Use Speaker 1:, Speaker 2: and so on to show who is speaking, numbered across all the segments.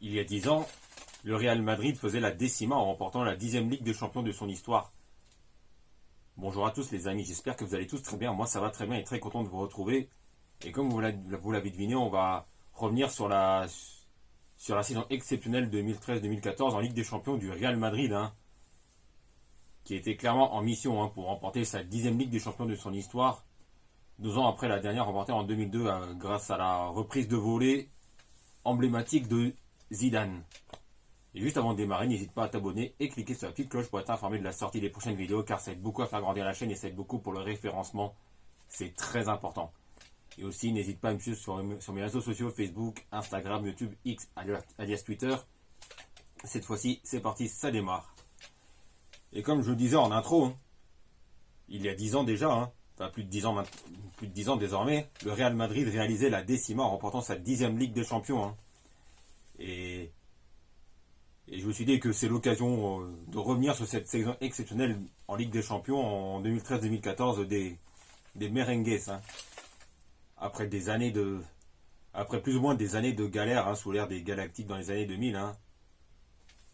Speaker 1: Il y a 10 ans, le Real Madrid faisait la décima en remportant la 10e Ligue des Champions de son histoire. Bonjour à tous les amis, j'espère que vous allez tous très bien. Moi ça va très bien et très content de vous retrouver. Et comme vous l'avez deviné, on va revenir sur la saison exceptionnelle 2013-2014 en Ligue des Champions du Real Madrid, qui était clairement en mission pour remporter sa 10e Ligue des Champions de son histoire. 2 ans après la dernière remportée en 2002 grâce à la reprise de volée emblématique de Zidane. Et juste avant de démarrer, n'hésite pas à t'abonner et cliquer sur la petite cloche pour être informé de la sortie des prochaines vidéos, car ça aide beaucoup à faire grandir la chaîne et ça aide beaucoup pour le référencement. C'est très important. Et aussi, n'hésite pas à me suivre sur mes réseaux sociaux, Facebook, Instagram, YouTube, X, alias Twitter. Cette fois-ci, c'est parti, ça démarre. Et comme je le disais en intro, il y a 10 ans déjà, enfin plus de 10 ans désormais, le Real Madrid réalisait la décima en remportant sa 10e Ligue des Champions. Et je me suis dit que c'est l'occasion de revenir sur cette saison exceptionnelle en Ligue des Champions en 2013-2014 des merengues. Après plus ou moins des années de galère sous l'ère des Galactiques dans les années 2000.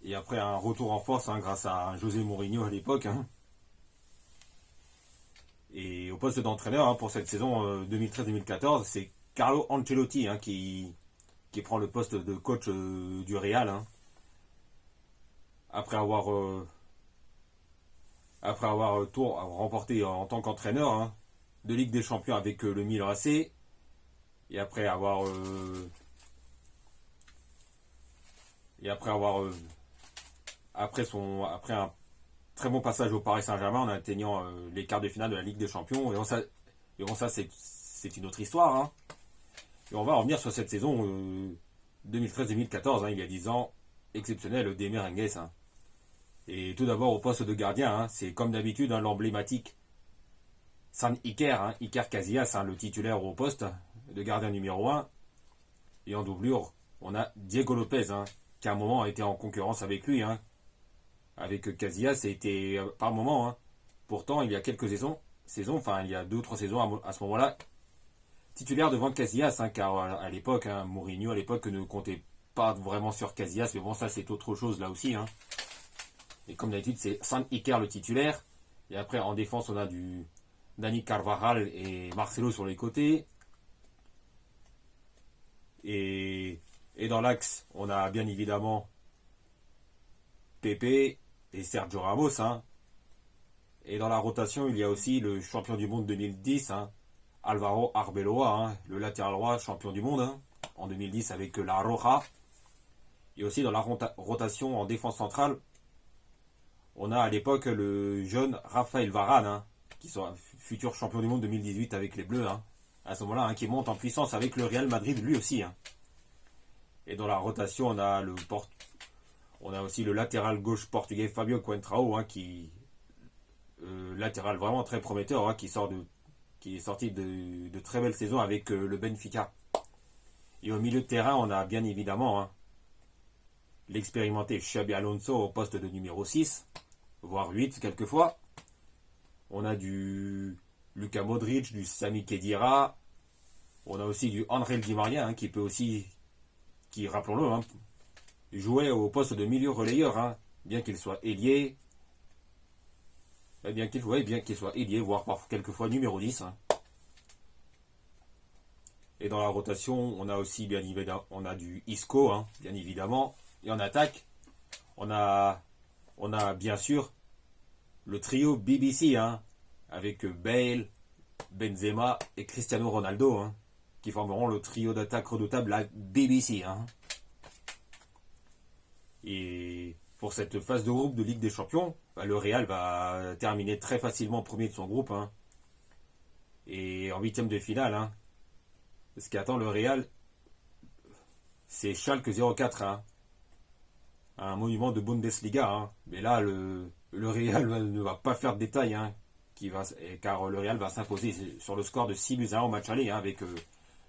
Speaker 1: Et après un retour en force grâce à José Mourinho à l'époque. Et au poste d'entraîneur pour cette saison 2013-2014, c'est Carlo Ancelotti qui prend le poste de coach du Real. Après avoir remporté en tant qu'entraîneur de Ligue des Champions avec le Milan AC, et après un très bon passage au Paris Saint-Germain en atteignant les quarts de finale de la Ligue des Champions. Et bon, ça c'est une autre histoire. Et on va revenir sur cette saison 2013-2014, il y a 10 ans, exceptionnelle des merengues. Et tout d'abord au poste de gardien, c'est comme d'habitude l'emblématique San Iker, Iker Casillas, le titulaire au poste de gardien numéro 1. Et en doublure, on a Diego Lopez, qui à un moment a été en concurrence avec lui, avec Casillas, a été par moment. Pourtant, il y a quelques saisons, il y a 2 ou 3 saisons à ce moment-là, titulaire devant Casillas, car à l'époque, Mourinho à l'époque ne comptait pas vraiment sur Casillas, mais bon, ça c'est autre chose là aussi. Et comme d'habitude, c'est San Iker le titulaire. Et après, en défense, on a du Dani Carvajal et Marcelo sur les côtés. Et dans l'axe, on a bien évidemment Pepe et Sergio Ramos. Et dans la rotation, il y a aussi le champion du monde 2010, Alvaro Arbeloa, le latéral droit champion du monde en 2010 avec la Roja. Et aussi dans la rotation en défense centrale, on a à l'époque le jeune Raphaël Varane, qui sera futur champion du monde 2018 avec les Bleus, à ce moment-là, qui monte en puissance avec le Real Madrid lui aussi. Et dans la rotation, on a aussi le latéral gauche portugais Fabio Coentrao, latéral vraiment très prometteur, qui est sorti de très belles saisons avec le Benfica. Et au milieu de terrain, on a bien évidemment l'expérimenté Xabi Alonso au poste de numéro 6, voire 8 quelquefois. On a du Luka Modric, du Sami Khedira. On a aussi du André Di Maria, qui rappelons-le, jouait au poste de milieu relayeur, bien qu'il soit ailier. Bien qu'il soit ailier, voire parfois quelquefois numéro 10. Et dans la rotation, on a aussi du Isco, bien évidemment. Et en attaque, on a bien sûr le trio BBC, avec Bale, Benzema et Cristiano Ronaldo, qui formeront le trio d'attaque redoutable, la BBC. Et pour cette phase de groupe de Ligue des Champions, le Real va terminer très facilement premier de son groupe. Et en 8e de finale, ce qui attend le Real, c'est Schalke 04, un monument de Bundesliga. Mais là, le Real ne va pas faire de détails, car le Real va s'imposer sur le score de 6-1 au match aller, avec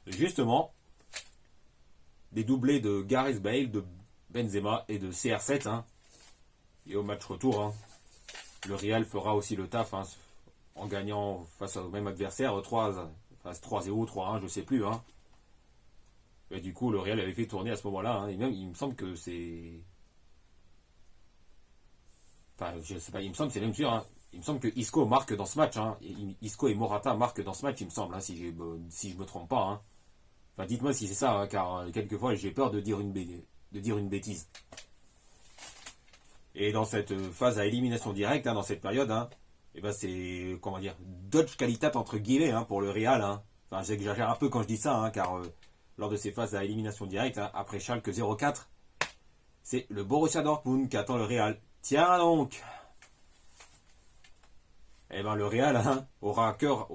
Speaker 1: justement des doublés de Gareth Bale, de Benzema et de CR7. Et au match retour, le Real fera aussi le taf en gagnant face au même adversaire 3-0, 3-1, je sais plus. Et du coup, le Real avait fait tourner à ce moment-là. Hein, et même, il me semble que c'est... Enfin, je sais pas, il me semble, c'est même sûr. Hein, il me semble que Isco marque dans ce match. Hein, Isco et Morata marquent dans ce match, il me semble, hein, si je me trompe pas. Hein. Enfin, dites-moi si c'est ça, hein, car quelquefois, j'ai peur de dire une bêtise. Et dans cette phase à élimination directe, hein, dans cette période, hein, et ben c'est, comment dire, Dodge Qualitat entre guillemets hein, pour le Real. Hein. Enfin, j'exagère un peu quand je dis ça, hein, car lors de ces phases à élimination directe, hein, après Schalke 0-4, c'est le Borussia Dortmund qui attend le Real. Tiens donc. Et ben le Real hein, aura à cœur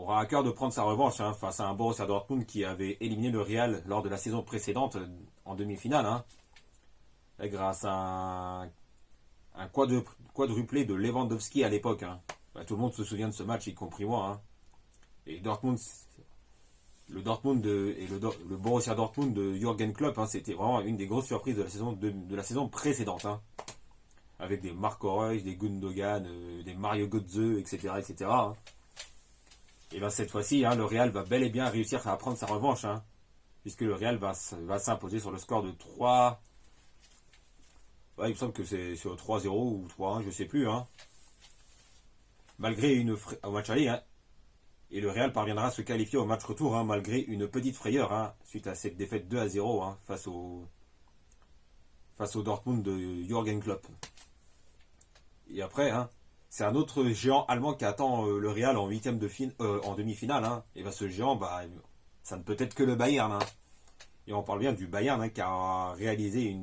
Speaker 1: de prendre sa revanche hein, face à un Borussia Dortmund qui avait éliminé le Real lors de la saison précédente en demi-finale. Hein, grâce à un quadruplé de Lewandowski à l'époque. Hein. Bah, tout le monde se souvient de ce match, y compris moi. Hein. Et Dortmund, le Borussia Dortmund de Jürgen Klopp, hein, c'était vraiment une des grosses surprises de la saison précédente. Hein. Avec des Marco Reus, des Gundogan, des Mario Götze, etc. etc. Hein. Et bien cette fois-ci, hein, le Real va bel et bien réussir à prendre sa revanche. Hein, puisque le Real va s'imposer sur le score de 3. Ouais, il me semble que c'est sur 3-0 ou 3-1, je sais plus. Hein. Malgré au match aller, hein, et le Real parviendra à se qualifier au match retour, hein, malgré une petite frayeur, hein, suite à cette défaite 2-0 hein, face au Dortmund de Jürgen Klopp. Et après, hein, c'est un autre géant allemand qui attend le Real en en demi-finale. Hein. Et ben ce géant, bah, ça ne peut être que le Bayern. Hein. Et on parle bien du Bayern hein, qui a réalisé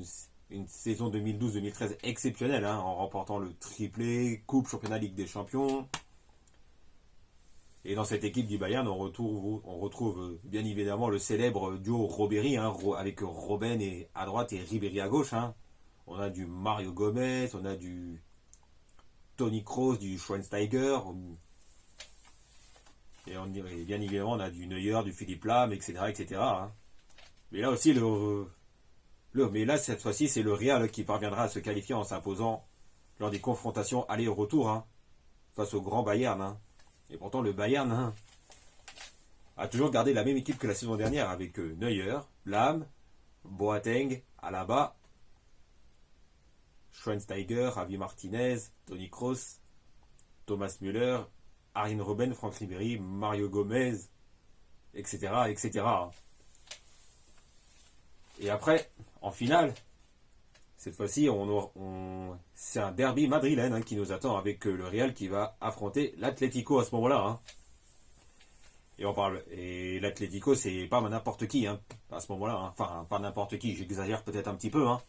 Speaker 1: une saison 2012-2013 exceptionnelle hein, en remportant le triplé, Coupe, Championnat, Ligue des Champions. Et dans cette équipe du Bayern, on retrouve bien évidemment le célèbre duo Robéry hein, avec Robben à droite et Ribéry à gauche. Hein. On a du Mario Gomez, on a du Toni Kroos, du Schweinsteiger. Et bien évidemment, on a du Neuer, du Philippe Lahm, etc. etc. Hein. Mais là aussi, mais là, cette fois-ci, c'est le Real qui parviendra à se qualifier en s'imposant lors des confrontations aller-retour hein, face au grand Bayern. Hein. Et pourtant, le Bayern hein, a toujours gardé la même équipe que la saison dernière avec Neuer, Lahm, Boateng, Alaba, Schweinsteiger, Javi Martinez, Toni Kroos, Thomas Müller, Arjen Robben, Franck Ribéry, Mario Gomez, etc. etc. Et après, en finale, cette fois-ci, c'est un derby madrilène hein, qui nous attend avec le Real qui va affronter l'Atlético à ce moment-là. Hein. Et l'Atlético, c'est pas n'importe qui hein, à ce moment-là. Hein. Enfin, pas n'importe qui, j'exagère peut-être un petit peu. Hein.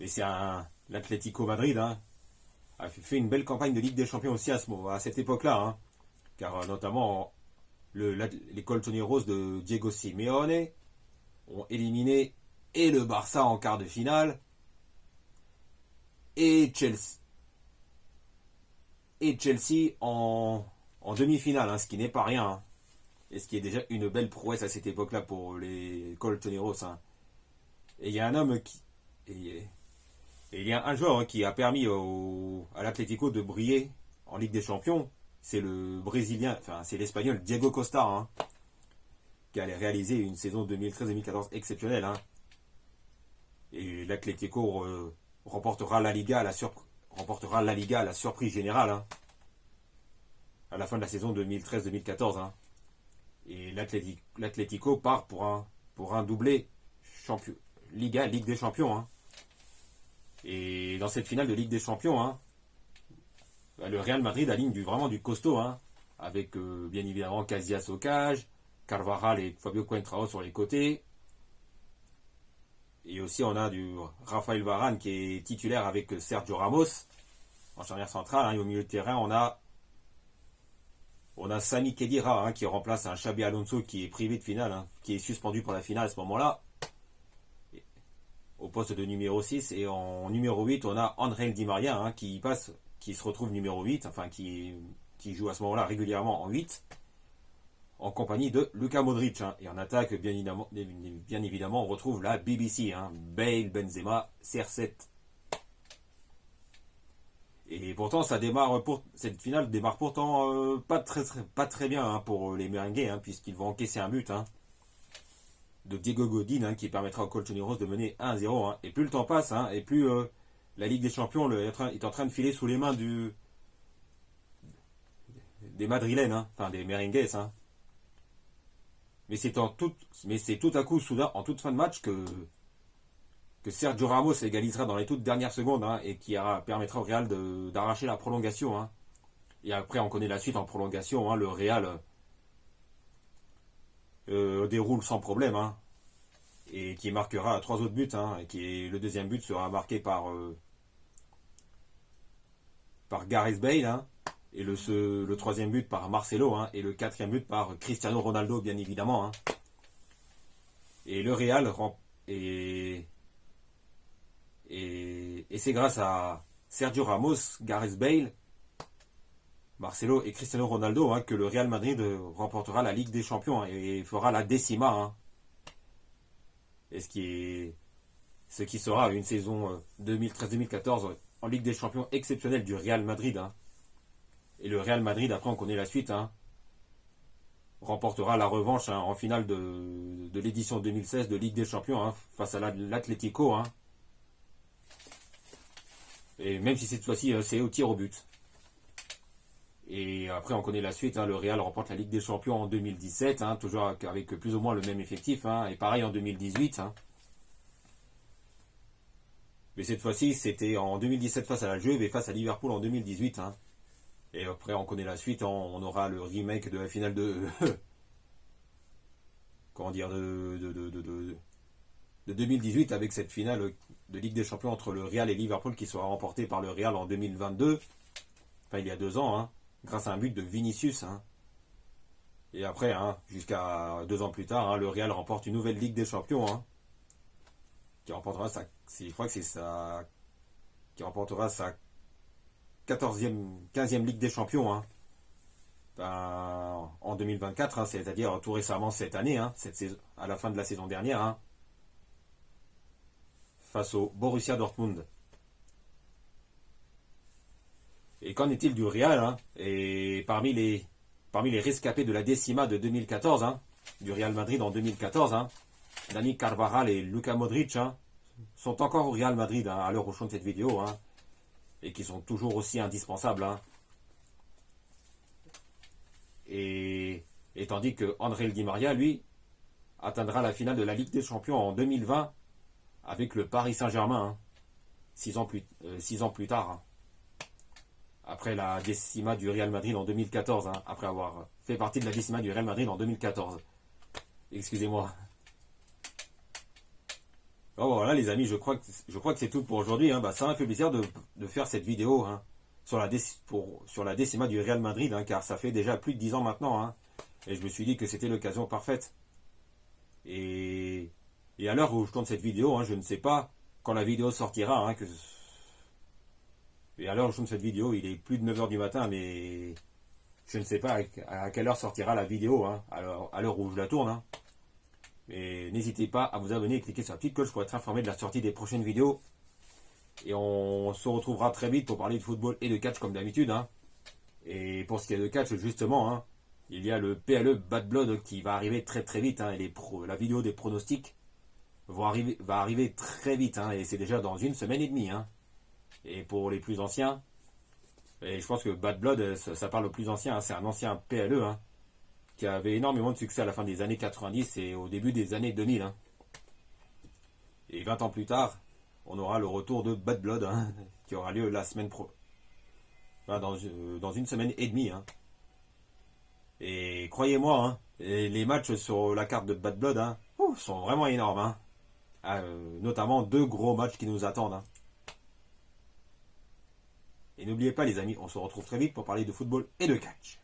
Speaker 1: Mais c'est l'Atlético Madrid hein, a fait une belle campagne de Ligue des Champions aussi à cette époque-là. Hein. Car notamment, les Colchoneros de Diego Simeone ont éliminé et le Barça en quart de finale et Chelsea en demi-finale, hein, ce qui n'est pas rien. Hein, et ce qui est déjà une belle prouesse à cette époque-là pour les Colchoneros. Hein. Et il y a un homme et il y a un joueur hein, qui a permis à l'Atlético de briller en Ligue des Champions. C'est le Brésilien, enfin c'est l'Espagnol Diego Costa. Hein, qui allait réaliser une saison 2013-2014 exceptionnelle. Hein. Et l'Atlético remportera la Liga à la surprise générale hein, à la fin de la saison 2013-2014. Hein. Et l'Atlético part pour un doublé Ligue des Champions. Hein. Et dans cette finale de Ligue des Champions, hein, le Real Madrid aligne vraiment du costaud, hein, avec bien évidemment Casillas au cage, Carvajal et Fabio Coentrao sur les côtés. Et aussi on a du Rafael Varane qui est titulaire avec Sergio Ramos en charnière centrale. Hein, et au milieu de terrain on a Sami Khedira hein, qui remplace un Xabi Alonso qui est privé de finale, hein, qui est suspendu pour la finale à ce moment-là. Au poste de numéro 6. Et en numéro 8 on a André Di Maria hein, qui se retrouve numéro 8, enfin qui joue à ce moment-là régulièrement en 8. En compagnie de Luka Modric. Hein. Et en attaque, bien évidemment, on retrouve la BBC. Hein. Bale, Benzema, CR7. Et pourtant, cette finale démarre pourtant pas très bien hein, pour les Merengues, hein, puisqu'ils vont encaisser un but. Hein. de Diego Godin, hein, qui permettra aux Colchoneros de mener 1-0. Hein. Et plus le temps passe, hein, et plus la Ligue des Champions est en train de filer sous les mains des Madrilènes, hein, enfin des Merengues. Hein. Mais c'est tout à coup, soudain, en toute fin de match, que Sergio Ramos égalisera dans les toutes dernières secondes, hein, et qui permettra au Real d'arracher la prolongation. Hein. Et après, on connaît la suite en prolongation. Hein, le Real déroule sans problème, hein, et qui marquera 3 autres buts. Hein, et le deuxième but sera marqué par Gareth Bale, hein, et le troisième but par Marcelo, hein, et le quatrième but par Cristiano Ronaldo, bien évidemment. Hein. Et le Real et c'est grâce à Sergio Ramos, Gareth Bale, Marcelo et Cristiano Ronaldo, hein, que le Real Madrid remportera la Ligue des Champions, hein, et fera la décima. Hein. Et ce qui sera une saison 2013-2014 en Ligue des Champions exceptionnelle du Real Madrid. Hein. Et le Real Madrid, après on connaît la suite, hein, remportera la revanche, hein, en finale de l'édition 2016 de Ligue des Champions, hein, face à l'Atlético. Hein. Et même si cette fois-ci c'est au tir au but. Et après on connaît la suite, hein, le Real remporte la Ligue des Champions en 2017, hein, toujours avec plus ou moins le même effectif, hein, et pareil en 2018. Hein. Mais cette fois-ci c'était en 2017 face à la Juve et face à Liverpool en 2018. Hein. Et après on connaît la suite, hein, on aura le remake de la finale de comment dire de 2018 avec cette finale de Ligue des Champions entre le Real et Liverpool qui sera remportée par le Real en 2022, enfin il y a 2 ans, hein, grâce à un but de Vinicius. Hein. Et après, hein, jusqu'à 2 ans plus tard, hein, le Real remporte une nouvelle Ligue des Champions, hein, qui remportera je crois que c'est qui remportera sa 15e Ligue des Champions, hein, en 2024, hein, c'est-à-dire tout récemment cette année, hein, à la fin de la saison dernière, hein, face au Borussia Dortmund. Et qu'en est-il du Real, hein, et parmi les rescapés de la décima de 2014, hein, du Real Madrid en 2014, hein, Dani Carvajal et Luka Modric, hein, sont encore au Real Madrid, hein, à l'heure où je tourne cette vidéo, hein, et qui sont toujours aussi indispensables. Hein. Et tandis que André Di Maria, lui, atteindra la finale de la Ligue des Champions en 2020 avec le Paris Saint-Germain, hein, 6 ans plus tard. Hein. Après la décima du Real Madrid en 2014, hein, après avoir fait partie de la décima du Real Madrid en 2014. Excusez-moi. Bon, voilà les amis, je crois que c'est tout pour aujourd'hui. Hein. Ça m'a fait plaisir de faire cette vidéo, hein, sur la décima du Real Madrid, hein, car ça fait déjà plus de 10 ans maintenant. Hein, et je me suis dit que c'était l'occasion parfaite. Et à l'heure où je tourne cette vidéo, hein, je ne sais pas quand la vidéo sortira. Hein, et à l'heure où je tourne cette vidéo, il est plus de 9h du matin, mais je ne sais pas à quelle heure sortira la vidéo, hein, à l'heure où je la tourne. Hein. Et n'hésitez pas à vous abonner et cliquer sur la petite cloche pour être informé de la sortie des prochaines vidéos. Et on se retrouvera très vite pour parler de football et de catch comme d'habitude. Hein. Et pour ce qui est de catch, justement, hein, il y a le PLE Bad Blood qui va arriver très très vite. Hein, et la vidéo des pronostics va arriver très vite. Hein, et c'est déjà dans 1 semaine et demie. Hein. Et pour les plus anciens, et je pense que Bad Blood, ça parle aux plus anciens. Hein, c'est un ancien PLE. Hein, qui avait énormément de succès à la fin des années 90 et au début des années 2000. Hein. Et 20 ans plus tard, on aura le retour de Bad Blood, hein, qui aura lieu la semaine dans 1 semaine et demie. Hein. Et croyez-moi, hein, les matchs sur la carte de Bad Blood, hein, sont vraiment énormes. Hein. Notamment 2 gros matchs qui nous attendent. Hein. Et n'oubliez pas les amis, on se retrouve très vite pour parler de football et de catch.